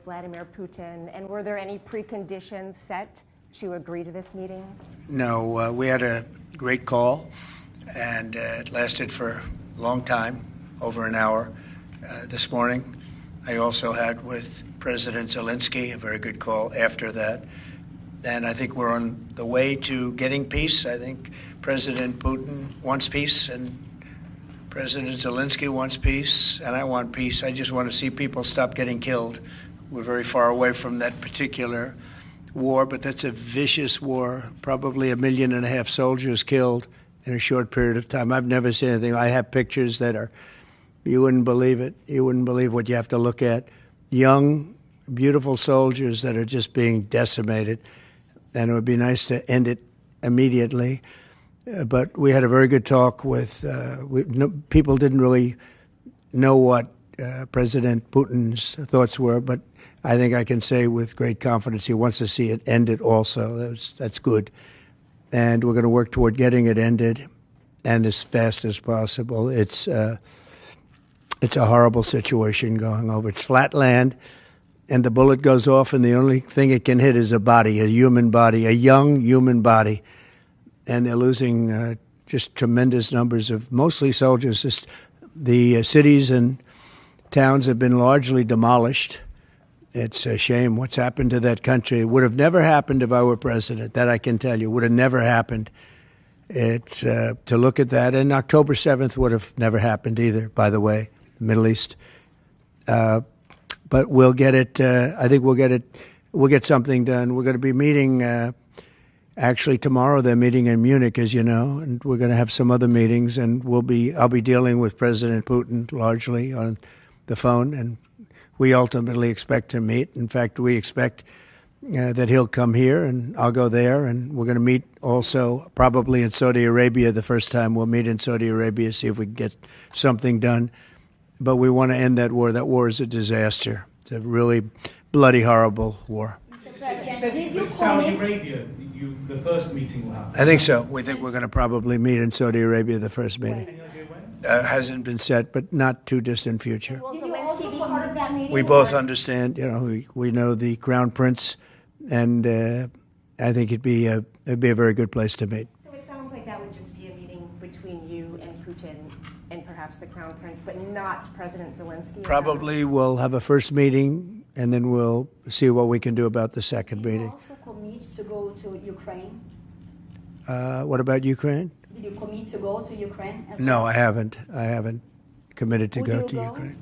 Vladimir Putin, and were there any preconditions set to agree to this meeting? No, we had a great call, and it lasted for a long time, over an hour this morning. I also had with President Zelensky a very good call after that. And I think we're on the way to getting peace. I think President Putin wants peace, and President Zelensky wants peace, and I want peace. I just want to see people stop getting killed. We're very far away from that particular war, but that's a vicious war. Probably 1.5 million soldiers killed in a short period of time. I've never seen anything. I have pictures that are, you wouldn't believe it. You wouldn't believe what you have to look at. Young, beautiful soldiers that are just being decimated. And it would be nice to end it immediately. But we had a very good talk with, people didn't really know what President Putin's thoughts were, but I think I can say with great confidence he wants to see it ended also. That's good. And we're going to work toward getting it ended and as fast as possible. It's a horrible situation going over. It's flat land. And the bullet goes off, and the only thing it can hit is a body, a human body, a young human body. And they're losing just tremendous numbers of mostly soldiers. Just the cities and towns have been largely demolished. It's a shame what's happened to that country. It would have never happened if I were president. That I can tell you. Would have never happened. It's to look at that. And October 7th would have never happened either, by the way, the Middle East. But we'll get it. I think we'll get it. We'll get something done. We're going to be meeting. Actually, tomorrow they're meeting in Munich, as you know, and we're going to have some other meetings. And I'll be dealing with President Putin largely on the phone, and we ultimately expect to meet. In fact, we expect that he'll come here, and I'll go there, and we're going to meet also probably in Saudi Arabia. The first time we'll meet in Saudi Arabia, see if we can get something done. But we want to end that war. That war is a disaster. It's a really bloody, horrible war. Did you Saudi Arabia, the first meeting will happen? I think so. We think we're going to probably meet in Saudi Arabia, the first meeting. Any idea when? Hasn't been set, but not too distant future. Did you also be part of that meeting? We both understand. You know, we know the Crown Prince, and I think it'd be a very good place to meet. So it sounds like that would just be a meeting between you and Putin and perhaps the Crown Prince, but not President Zelensky? Probably we'll have a first meeting, and then we'll see what we can do about the second meeting. Did you also commit to go to Ukraine? What about Ukraine? Did you commit to go to Ukraine as well? No, I haven't. I haven't committed to Would go you to go? Ukraine.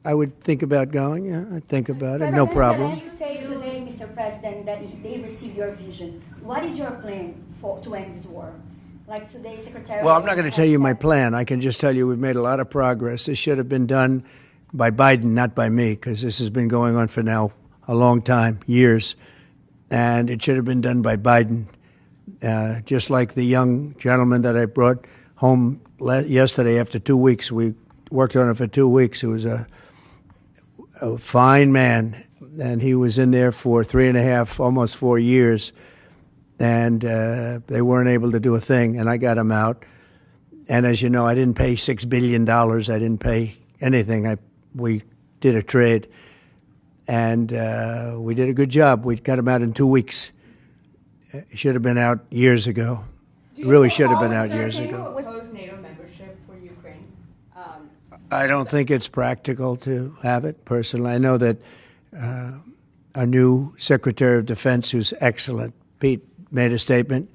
I would think about going. Yeah, I'd think about it. No problem. You say today, Mr. President, that they receive your vision. What is your plan to end this war? Like today, Secretary. Well, I'm not going to tell you my plan. I can just tell you we've made a lot of progress. This should have been done by Biden, not by me, because this has been going on for now a long time, years. And it should have been done by Biden. Just like the young gentleman that I brought home yesterday after 2 weeks. We worked on it for 2 weeks. He was a fine man, and he was in there for 3.5, almost 4 years. And they weren't able to do a thing, and I got him out. And as you know, I didn't pay $6 billion. I didn't pay anything. We did a trade, and we did a good job. We got him out in 2 weeks. He should have been out years ago. Really should have been out years ago. Oppose NATO membership for Ukraine? I don't think it's practical to have it, personally. I know that our new Secretary of Defense, who's excellent, Pete, made a statement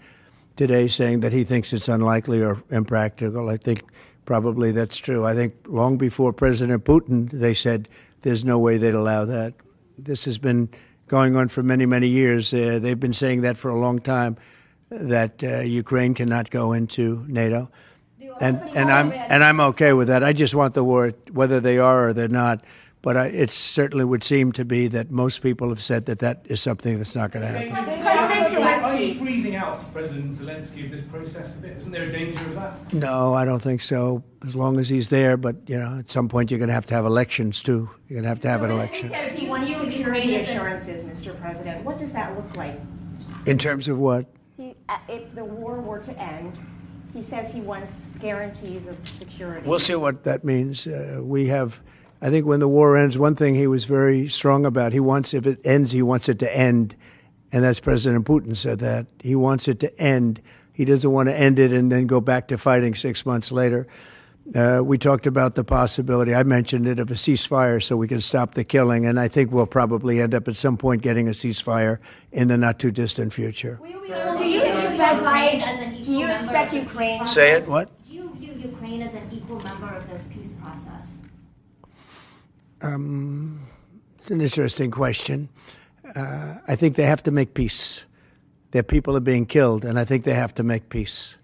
today saying that he thinks it's unlikely or impractical. I think probably that's true. I think long before President Putin, they said there's no way they'd allow that. This has been going on for many, many years. They've been saying that for a long time, that Ukraine cannot go into NATO. And I'm okay with that. I just want the war, whether they are or they're not. But it certainly would seem to be that most people have said that is something that's not going to happen. Are you freezing out President Zelensky of this process a bit? Isn't there a danger of that? No, I don't think so. As long as he's there, but at some point you're going to have elections too. You're going to have an election. He wants security assurances, Mr. President. What does that look like? In terms of what? If the war were to end, he says he wants guarantees of security. We'll see what that means. We have I think when the war ends, one thing he was very strong about, if it ends, he wants it to end. And that's President Putin said that. He wants it to end. He doesn't want to end it and then go back to fighting 6 months later. We talked about the possibility, I mentioned it, of a ceasefire so we can stop the killing. And I think we'll probably end up at some point getting a ceasefire in the not too distant future. Do you expect Ukraine? Say it, what? Do you view Ukraine as an equal member of this peace process? It's an interesting question. I think they have to make peace. Their people are being killed, and I think they have to make peace.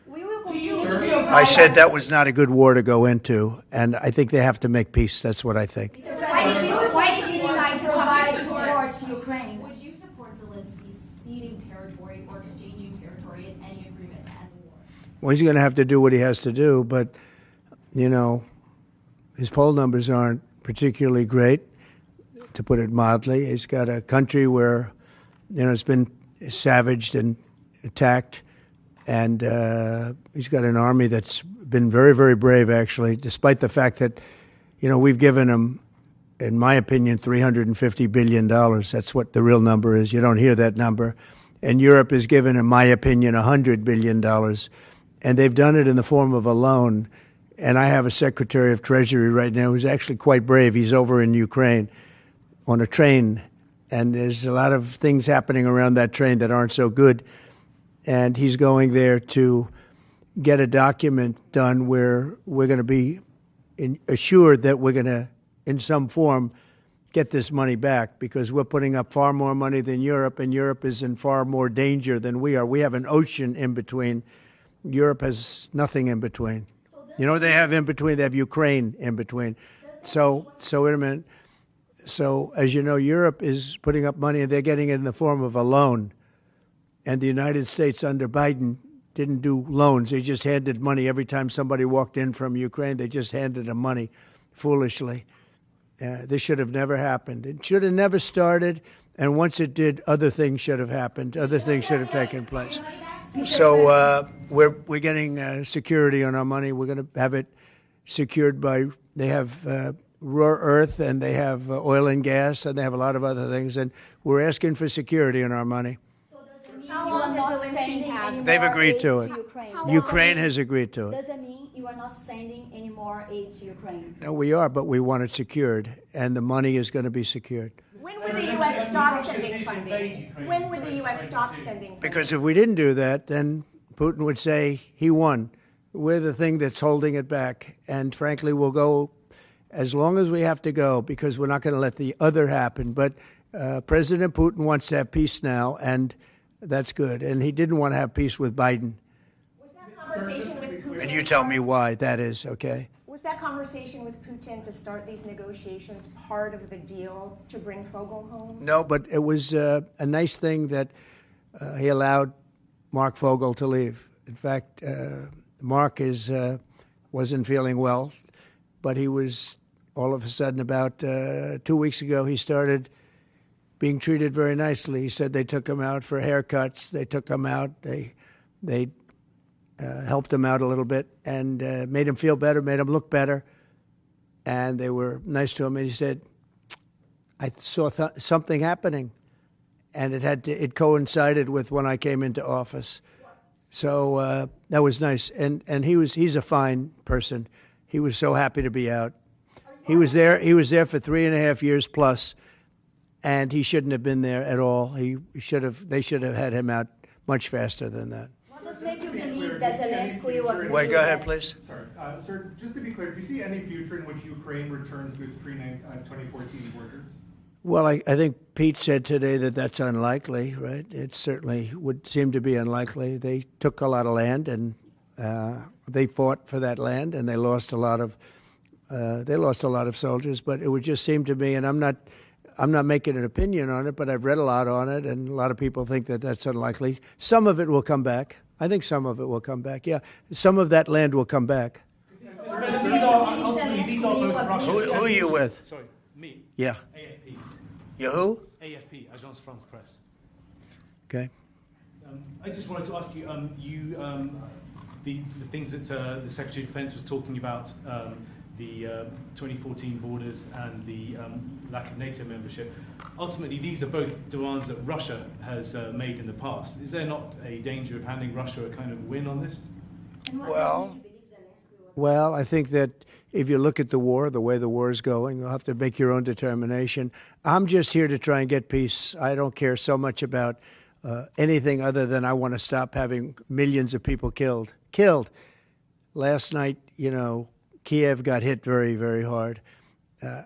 We will continue to provide. I said that was not a good war to go into, and I think they have to make peace. That's what I think. Why did you decide to provide support to Ukraine? Would you support Zelensky ceding territory or exchanging territory in any agreement to end the war? Well, he's going to have to do what he has to do, but, his poll numbers aren't particularly great, to put it mildly. He's got a country where, it's been savaged and attacked, and he's got an army that's been very, very brave, actually, despite the fact that, we've given him, in my opinion, $350 billion. That's what the real number is. You don't hear that number. And Europe has given, in my opinion, $100 billion. And they've done it in the form of a loan. And I have a Secretary of Treasury right now who's actually quite brave. He's over in Ukraine on a train. And there's a lot of things happening around that train that aren't so good. And he's going there to get a document done where we're going to be assured that we're going to, in some form, get this money back, because we're putting up far more money than Europe, and Europe is in far more danger than we are. We have an ocean in between. Europe has nothing in between. They have in between? They have Ukraine in between. So wait a minute. So, as you know, Europe is putting up money, and they're getting it in the form of a loan. And the United States under Biden didn't do loans. They just handed money every time somebody walked in from Ukraine. They just handed them money foolishly. This should have never happened. It should have never started. And once it did, other things should have happened. Other things should have taken place. So we're getting security on our money. We're going to have it secured by, they have rare earth, and they have oil and gas, and they have a lot of other things. And we're asking for security on our money. How long does Zelensky have? They've agreed to it. Ukraine? Ukraine has agreed to it. Does that mean you are not sending any more aid to Ukraine? No, we are, but we want it secured, and the money is going to be secured. When would the U.S. stop sending funding? When would the U.S. stop sending funding? Because if we didn't do that, then Putin would say he won. We're the thing that's holding it back. And frankly, we'll go as long as we have to go, because we're not going to let the other happen. But President Putin wants to have peace now, and that's good. And he didn't want to have peace with Biden. Was that conversation with Putin? And you tell me why that is, okay? Was that conversation with Putin to start these negotiations part of the deal to bring Fogel home? No, but it was a nice thing that he allowed Mark Fogel to leave. In fact, Mark wasn't feeling well, but he was, all of a sudden, about 2 weeks ago, he started being treated very nicely. He said they took him out for haircuts. They took him out. They helped him out a little bit and made him feel better, made him look better. And they were nice to him. And he said, I saw something happening. And it coincided with when I came into office. So that was nice. And he's a fine person. He was so happy to be out. He was there for 3.5 years plus. And he shouldn't have been there at all. They should have had him out much faster than that. What does make you believe that Zelensky will agree? Wait, go ahead, please. Sorry, sir, just to be clear, do you see any future in which Ukraine returns to its pre-2014 borders? Well, I think Pete said today that that's unlikely, right? It certainly would seem to be unlikely. They took a lot of land, and they fought for that land, and they lost a lot of soldiers. But it would just seem to me, and I'm not making an opinion on it, but I've read a lot on it, and a lot of people think that that's unlikely. Some of it will come back. I think some of it will come back. Yeah, some of that land will come back. These are both Russian. Who are you with? Sorry, me. Yeah. AFP. You who? AFP, Agence France Presse. Okay. I just wanted to ask you, the things that the Secretary of Defense was talking about the 2014 borders and the lack of NATO membership. Ultimately, these are both demands that Russia has made in the past. Is there not a danger of handing Russia a kind of win on this? Well, I think that if you look at the war, the way the war is going, you'll have to make your own determination. I'm just here to try and get peace. I don't care so much about anything other than I want to stop having millions of people killed. Last night, Kiev got hit very, very hard.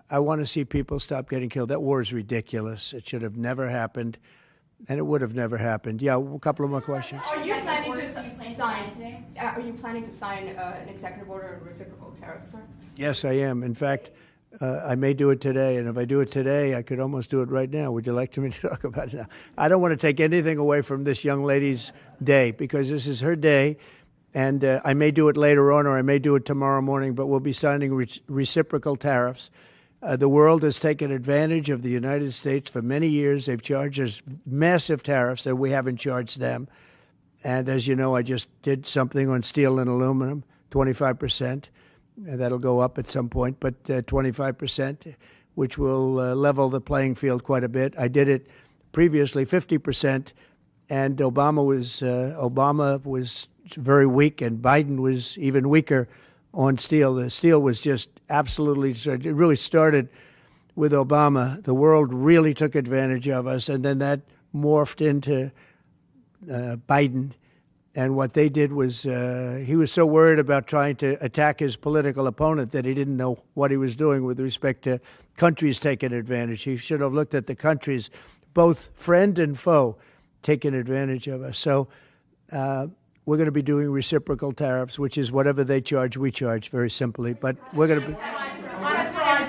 I want to see people stop getting killed. That war is ridiculous. It should have never happened, and it would have never happened. Yeah, a couple of more questions. Are you planning to sign an executive order on reciprocal tariffs, sir? Yes, I am. In fact, I may do it today, and if I do it today, I could almost do it right now. Would you like me to talk about it now? I don't want to take anything away from this young lady's day, because this is her day, and I may do it later on, or I may do it tomorrow morning, but we'll be signing reciprocal tariffs. The world has taken advantage of the United States for many years. They've charged us massive tariffs that we haven't charged them. And as you know, I just did something on steel and aluminum, 25%. That'll go up at some point, but 25%, which will level the playing field quite a bit. I did it previously 50%, and Obama was very weak, and Biden was even weaker on steel. The steel was just absolutely, it really started with Obama. The world really took advantage of us, and then that morphed into Biden. And what they did was he was so worried about trying to attack his political opponent that he didn't know what he was doing with respect to countries taking advantage. He should have looked at the countries, both friend and foe, taking advantage of us. So we're going to be doing reciprocal tariffs, which is whatever they charge, we charge, very simply. But we're going to be...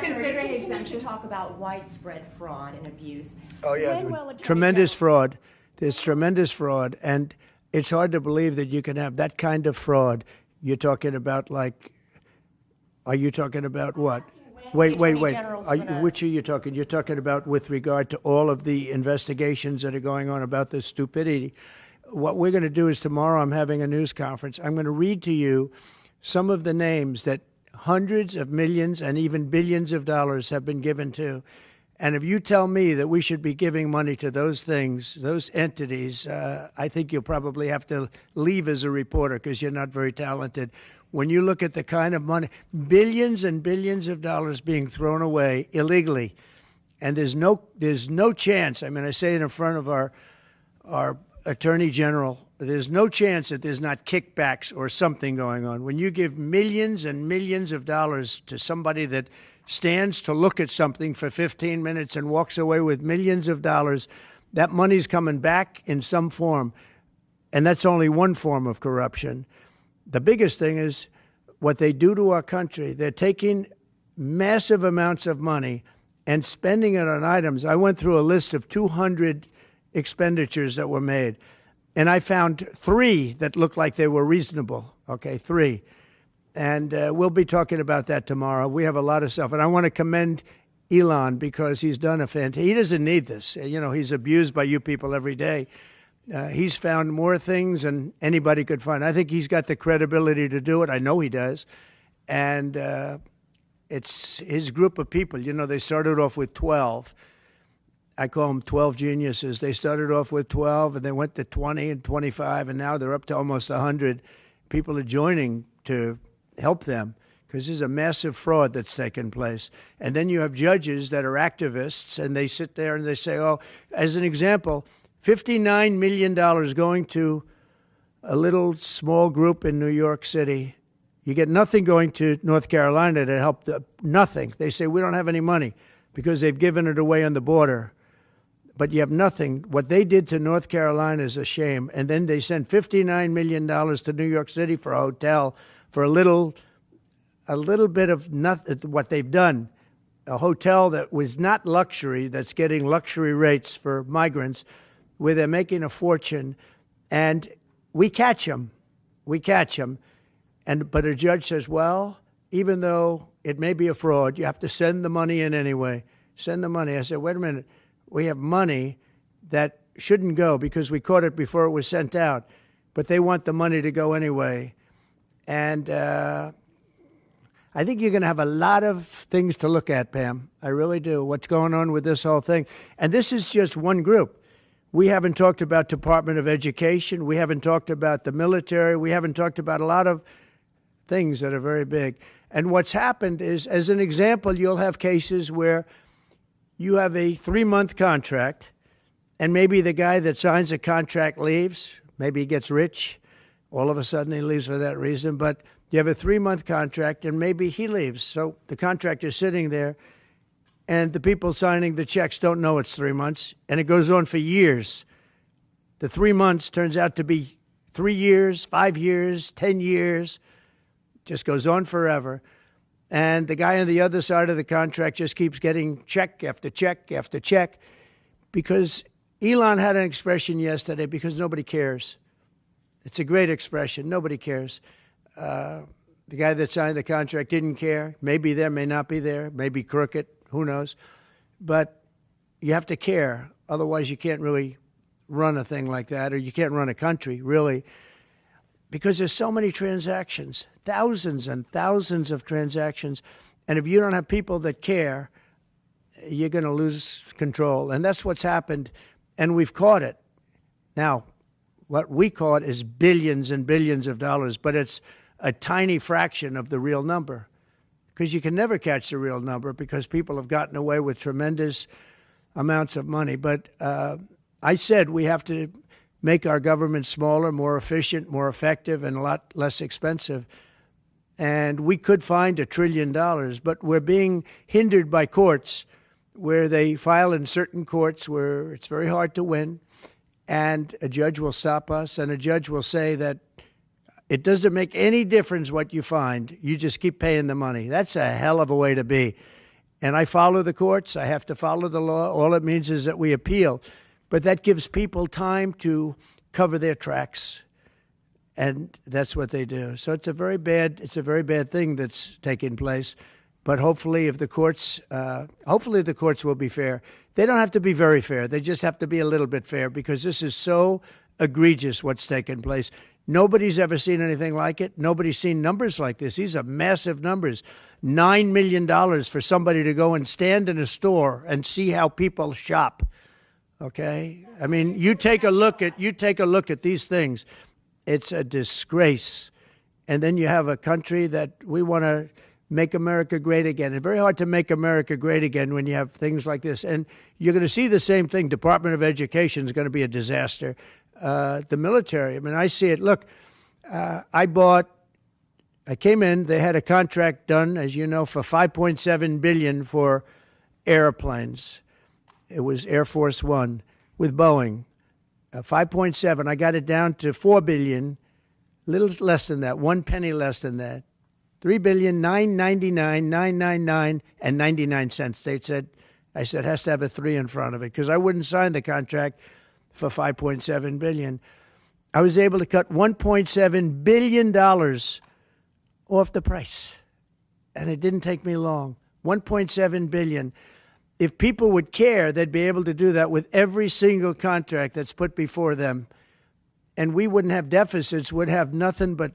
Considering exemption, talk about widespread fraud and abuse. Oh, yeah, tremendous fraud. There's tremendous fraud, and it's hard to believe that you can have that kind of fraud. You're talking about are you talking about what? Wait. Which are you talking? You're talking about with regard to all of the investigations that are going on about this stupidity. What we're going to do is tomorrow I'm having a news conference. I'm going to read to you some of the names that hundreds of millions and even billions of dollars have been given to. And if you tell me that we should be giving money to those things, those entities, I think you'll probably have to leave as a reporter because you're not very talented. When you look at the kind of money, billions and billions of dollars being thrown away illegally, and there's no chance. I mean, I say it in front of our Attorney General, there's no chance that there's not kickbacks or something going on. When you give millions and millions of dollars to somebody that stands to look at something for 15 minutes and walks away with millions of dollars, that money's coming back in some form. And that's only one form of corruption. The biggest thing is what they do to our country. They're taking massive amounts of money and spending it on items. I went through a list of 200 expenditures that were made, and I found 3 that looked like they were reasonable. Okay, 3. And we'll be talking about that tomorrow. We have a lot of stuff. And I want to commend Elon because he's done he doesn't need this. He's abused by you people every day. He's found more things than anybody could find. I think he's got the credibility to do it. I know he does. And it's his group of people. They started off with 12. I call them 12 geniuses. They started off with 12, and they went to 20 and 25, and now they're up to almost 100. People are joining to help them because there's a massive fraud that's taken place. And then you have judges that are activists, and they sit there and they say, as an example, $59 million going to a little small group in New York City. You get nothing going to North Carolina to help nothing. They say, we don't have any money because they've given it away on the border. But you have nothing. What they did to North Carolina is a shame. And then they sent $59 million to New York City for a hotel for a little bit of nothing. What they've done, a hotel that was not luxury, that's getting luxury rates for migrants, where they're making a fortune, and we catch them. But a judge says, well, even though it may be a fraud, you have to send the money in anyway. Send the money. I said, wait a minute. We have money that shouldn't go because we caught it before it was sent out, but they want the money to go anyway. And I think you're going to have a lot of things to look at, Pam. I really do. What's going on with this whole thing? And this is just one group. We haven't talked about Department of Education. We haven't talked about the military. We haven't talked about a lot of things that are very big. And what's happened is, as an example, you'll have cases where you have a 3-month contract, and maybe the guy that signs the contract leaves. Maybe he gets rich. All of a sudden he leaves for that reason. But you have a 3-month contract, and maybe he leaves. So the contract is sitting there, and the people signing the checks don't know it's 3 months, and it goes on for years. The 3 months turns out to be 3 years, 5 years, 10 years, just goes on forever. And the guy on the other side of the contract just keeps getting check after check after check, because Elon had an expression yesterday, because nobody cares. It's a great expression. Nobody cares. The guy that signed the contract didn't care. Maybe there, may not be there, maybe crooked, who knows. But you have to care. Otherwise, you can't really run a thing like that, or you can't run a country, really, because there's so many transactions, thousands and thousands of transactions. And if you don't have people that care, you're going to lose control. And that's what's happened. And we've caught it. Now, what we caught is billions and billions of dollars, but it's a tiny fraction of the real number, because you can never catch the real number, because people have gotten away with tremendous amounts of money. But I said we have to make our government smaller, more efficient, more effective, and a lot less expensive. And we could find $1 trillion, but we're being hindered by courts where they file in certain courts where it's very hard to win, and a judge will stop us, and a judge will say that it doesn't make any difference what you find. You just keep paying the money. That's a hell of a way to be. And I follow the courts. I have to follow the law. All it means is that we appeal. But that gives people time to cover their tracks. And that's what they do. So it's a very bad thing that's taking place. But hopefully the courts will be fair. They don't have to be very fair. They just have to be a little bit fair, because this is so egregious what's taken place. Nobody's ever seen anything like it. Nobody's seen numbers like this. These are massive numbers. $9 million for somebody to go and stand in a store and see how people shop. Okay? I mean, you take a look at these things. It's a disgrace. And then you have a country that we want to make America great again. It's very hard to make America great again when you have things like this. And you're going to see the same thing. Department of Education is going to be a disaster. The military, I mean, I see it. Look, I came in, they had a contract done, as you know, for $5.7 billion for airplanes. It was Air Force One with Boeing. 5.7, I got it down to $4 billion, little less than that, 1 penny less than that. $3,999,999 and 99 cents. I said, has to have a 3 in front of it, because I wouldn't sign the contract for $5.7 billion. I was able to cut $1.7 billion off the price. And it didn't take me long. $1.7 billion. If people would care, they'd be able to do that with every single contract that's put before them. And we wouldn't have deficits, would have nothing but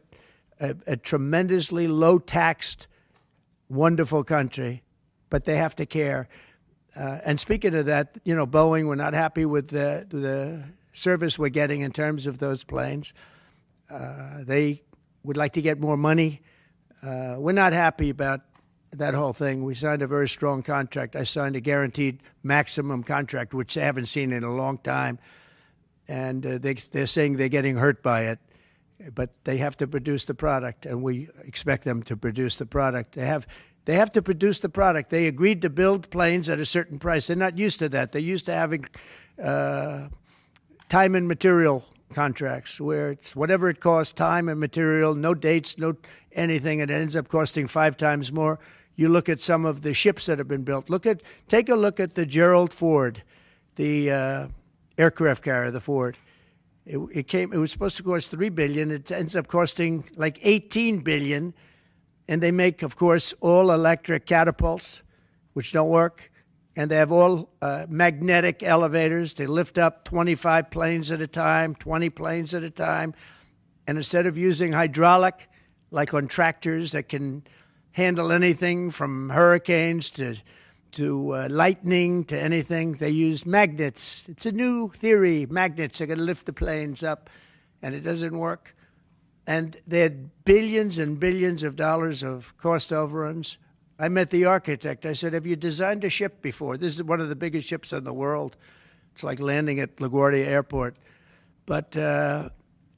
a tremendously low-taxed, wonderful country. But they have to care. And speaking of that, you know, Boeing, we're not happy with the service we're getting in terms of those planes. They would like to get more money. We're not happy about that whole thing. We signed a very strong contract. I signed a guaranteed maximum contract, which they haven't seen in a long time. And they're saying they're getting hurt by it. But they have to produce the product, and we expect them to produce the product. They have to produce the product. They agreed to build planes at a certain price. They're not used to that. They're used to having time and material contracts, where it's whatever it costs, time and material, no dates, no anything, and it ends up costing 5 times more. You look at some of the ships that have been built. Take a look at the Gerald Ford, the aircraft carrier, the Ford. It was supposed to cost $3 billion. It ends up costing like $18 billion. And they make, of course, all electric catapults, which don't work. And they have all magnetic elevators. They lift up 25 planes at a time, 20 planes at a time. And instead of using hydraulic, like on tractors that can handle anything from hurricanes to lightning to anything. They use magnets. It's a new theory. Magnets are going to lift the planes up, and it doesn't work. And they had billions and billions of dollars of cost overruns. I met the architect. I said, have you designed a ship before? This is one of the biggest ships in the world. It's like landing at LaGuardia Airport. But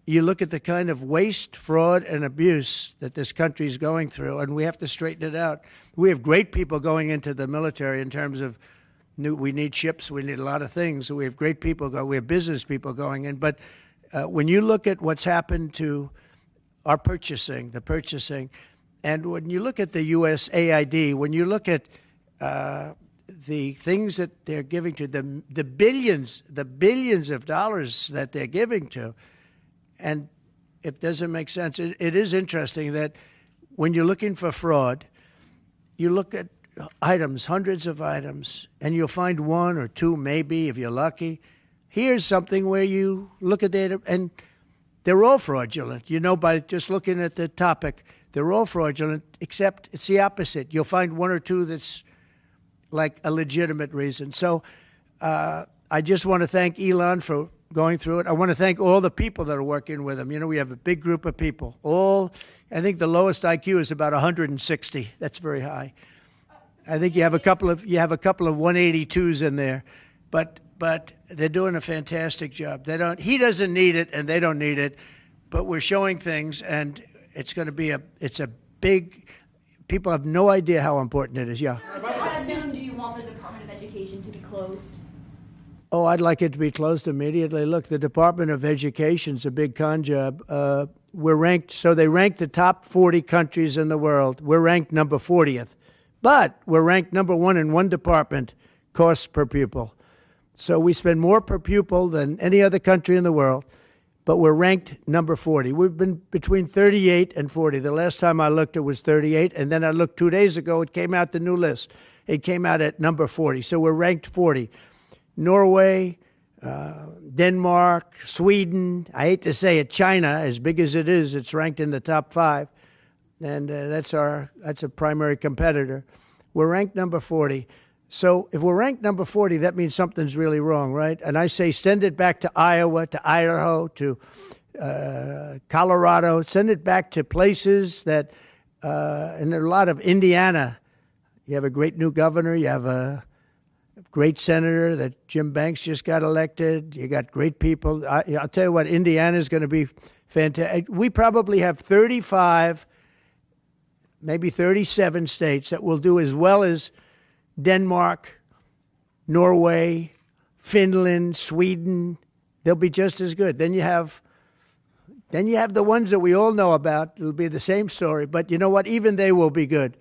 you look at the kind of waste, fraud, and abuse that this country is going through, and we have to straighten it out. We have great people going into the military in terms of we need ships, we need a lot of things. We have great people we have business people going in. But when you look at what's happened to our purchasing, and when you look at the USAID, when you look at the things that they're giving to them, the billions of dollars that they're giving to, and it doesn't make sense. It is interesting that when you're looking for fraud, you look at items, hundreds of items, and you'll find one or two, maybe, if you're lucky. Here's something where you look at data, and they're all fraudulent. You know, by just looking at the topic, they're all fraudulent, except it's the opposite. You'll find one or two that's like a legitimate reason. So I just want to thank Elon for going through it. I want to thank all the people that are working with him. You know, we have a big group of people. I think the lowest IQ is about 160. That's very high. I think you have a couple of 182s in there, but they're doing a fantastic job. He doesn't need it, and they don't need it, but we're showing things, and it's going to be it's a big. People have no idea how important it is. Yeah. So how soon do you want the Department of Education to be closed? Oh, I'd like it to be closed immediately. Look, the Department of Education's a big con job. We're ranked, so they rank the top 40 countries in the world. We're ranked number 40th. But we're ranked number 1 in one department, costs per pupil. So we spend more per pupil than any other country in the world, but we're ranked number 40. We've been between 38 and 40. The last time I looked, it was 38, and then I looked 2 days ago, it came out the new list. It came out at number 40, so we're ranked 40. Norway, Denmark, Sweden, I hate to say it, China, as big as it is, it's ranked in the top 5, and that's a primary competitor. We're ranked number 40. So if we're ranked number 40, that means something's really wrong, right? And I say send it back to Iowa, to Idaho, to Colorado. Send it back to places that, and there are a lot of Indiana. You have a great new governor. You have a great senator that Jim Banks just got elected. You got great people. I'll tell you what, Indiana is going to be fantastic. We probably have 35, maybe 37 states that will do as well as Denmark, Norway, Finland, Sweden. They'll be just as good. Then you have the ones that we all know about. It'll be the same story. But you know what? Even they will be good.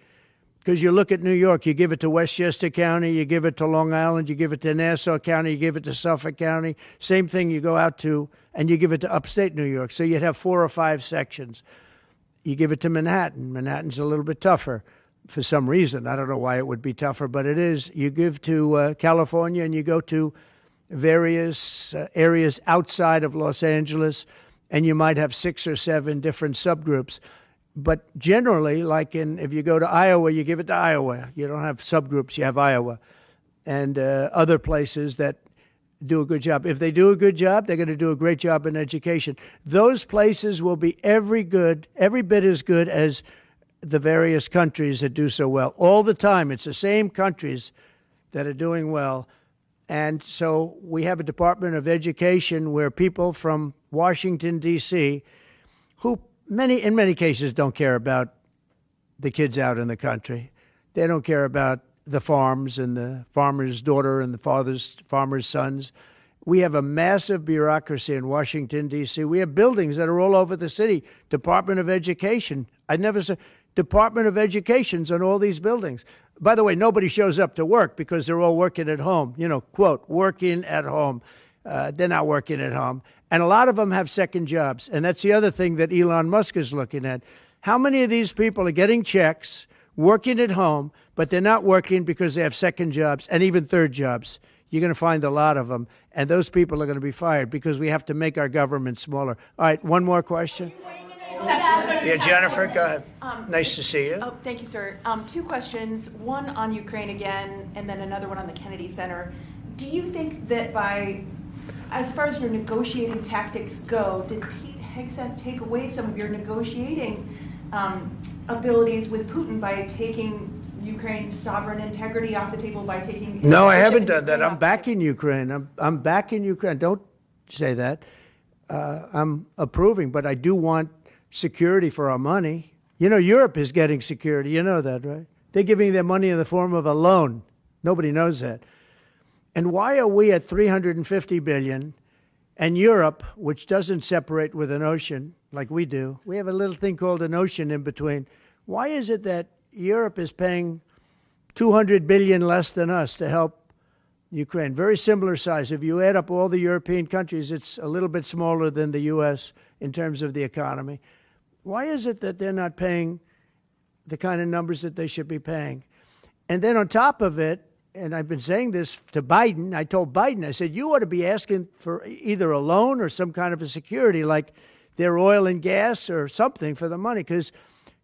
Because you look at New York, you give it to Westchester County, you give it to Long Island, you give it to Nassau County, you give it to Suffolk County. Same thing you go out to, and you give it to upstate New York. So you'd have 4 or 5 sections. You give it to Manhattan. Manhattan's a little bit tougher for some reason. I don't know why it would be tougher, but it is. You give to California, and you go to various areas outside of Los Angeles, and you might have 6 or 7 different subgroups. But generally, like if you go to Iowa, you give it to Iowa. You don't have subgroups, you have Iowa. And other places that do a good job. If they do a good job, they're going to do a great job in education. Those places will be every bit as good as the various countries that do so well. All the time, it's the same countries that are doing well. And so we have a Department of Education where people from Washington, D.C., who in many cases don't care about the kids out in the country. They don't care about the farms and the farmer's daughter and the farmer's sons. We have a massive bureaucracy in Washington, D.C. We have buildings that are all over the city. Department of Education. I never said Department of Education's on all these buildings. By the way, nobody shows up to work because they're all working at home. You know, quote, working at home. They're not working at home. And a lot of them have second jobs. And that's the other thing that Elon Musk is looking at. How many of these people are getting checks, working at home, but they're not working because they have second jobs and even third jobs? You're going to find a lot of them. And those people are going to be fired because we have to make our government smaller. All right, one more question. Are you weighing in Yeah, Jennifer, go ahead. Nice to see you. Oh, thank you, sir. Two questions, one on Ukraine again, and then another one on the Kennedy Center. Do you think that as far as your negotiating tactics go, did Pete Hegseth take away some of your negotiating abilities with Putin by taking Ukraine's sovereign integrity off the table, by taking... No, I haven't done that. I'm backing Ukraine. I'm backing Ukraine. Don't say that. I'm approving, but I do want security for our money. You know, Europe is getting security. You know that, right? They're giving their money in the form of a loan. Nobody knows that. And why are we at $350 billion and Europe, which doesn't separate with an ocean like we do, we have a little thing called an ocean in between. Why is it that Europe is paying $200 billion less than us to help Ukraine? Very similar size. If you add up all the European countries, it's a little bit smaller than the U.S. in terms of the economy. Why is it that they're not paying the kind of numbers that they should be paying? And then on top of it, and I've been saying this to Biden, I told Biden, I said, you ought to be asking for either a loan or some kind of a security, like their oil and gas or something for the money, because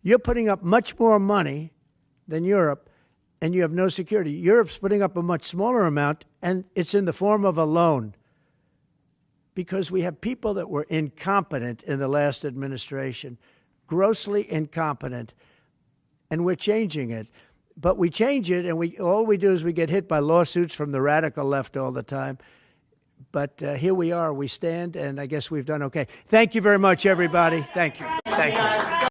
you're putting up much more money than Europe, and you have no security. Europe's putting up a much smaller amount, and it's in the form of a loan, because we have people that were incompetent in the last administration, grossly incompetent, and we're changing it. But we change it, and all we do is we get hit by lawsuits from the radical left all the time. But here we are. We stand, and I guess we've done okay. Thank you very much, everybody. Thank you. Thank you.